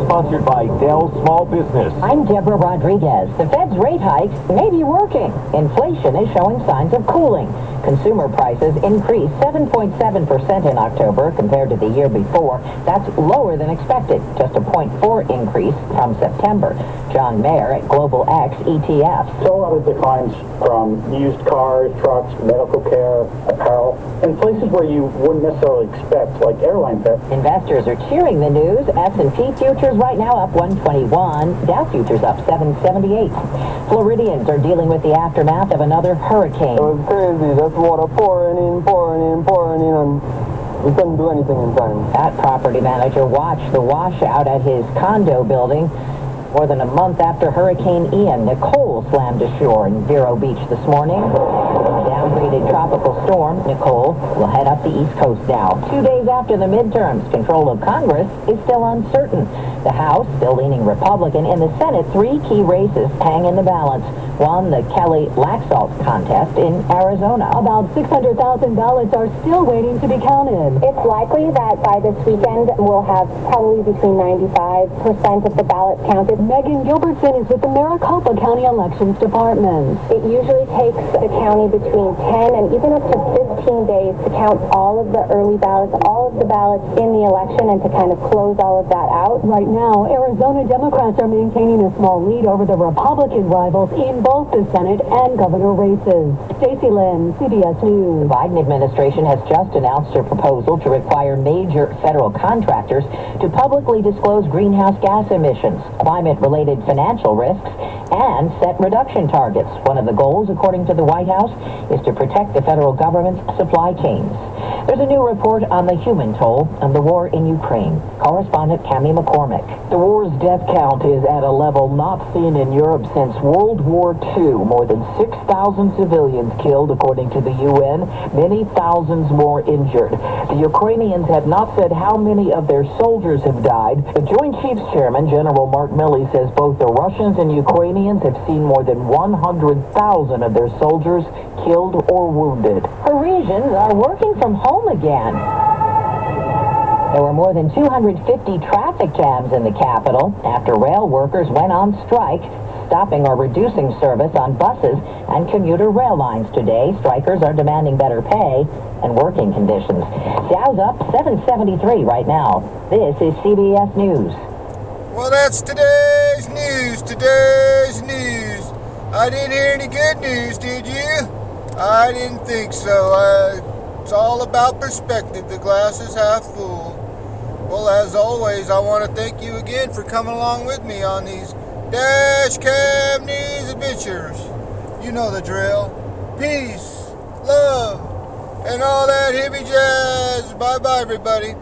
sponsored by Dell Small Business. I'm Deborah Rodriguez. The Fed's rate hikes may be working. Inflation is showing signs of cooling. Consumer prices increased 7.7% in October compared to the year before. That's lower than expected, just a 0.4 increase from September. John Mayer at Global X ETF. So a lot of declines from used cars, trucks, medical care, apparel, and places where you wouldn't necessarily expect, like airline fares. Investors are cheering the news. S&P futures right now up 121. Dow futures up 778. Floridians are dealing with the aftermath of another hurricane. It was crazy. Just water pouring in, and we couldn't do anything in time. That property manager watched the washout at his condo building. More than a month after Hurricane Ian, Nicole slammed ashore in Vero Beach this morning. Downgraded tropical storm, Nicole will head up the East Coast now. 2 days after the midterms, control of Congress is still uncertain. The House still leaning Republican. In the Senate, 3 key races hang in the balance. One, the Kelly Laxalt contest in Arizona. About $600,000 are still waiting to be counted. It's likely that by this weekend, we'll have probably between 95% of the ballots counted. Megan Gilbertson is with the Maricopa County Elections Department. It usually takes the county between 10 and even up to 15 days to count all of the early ballots, all of the ballots in the election, and to kind of close all of that out. Right now, Arizona Democrats are maintaining a small lead over the Republican rivals in both the Senate and governor races. Stacey Lynn, CBS News. The Biden administration has just announced a proposal to require major federal contractors to publicly disclose greenhouse gas emissions, climate-related financial risks, and set reduction targets. One of the goals, according to the White House, is to protect the federal government's supply chains. There's a new report on the human toll of the war in Ukraine. Correspondent Cami McCormick. The war's death count is at a level not seen in Europe since World War II. More than 6,000 civilians killed, according to the UN, many thousands more injured. The Ukrainians have not said how many of their soldiers have died. The Joint Chiefs Chairman, General Mark Milley, says both the Russians and Ukrainians have seen more than 100,000 of their soldiers killed or wounded. Parisians are working from home again. There were more than 250 traffic jams in the capital after rail workers went on strike, stopping or reducing service on buses and commuter rail lines today. Strikers are demanding better pay and working conditions. Dow's up 773 right now. This is CBS News. Well, that's today's news. I didn't hear any good news, did you? I didn't think so. It's all about perspective. The glass is half full. Well, as always, I want to thank you again for coming along with me on these Dash Cam News adventures. You know the drill. Peace, love, and all that hippie jazz. Bye-bye, everybody.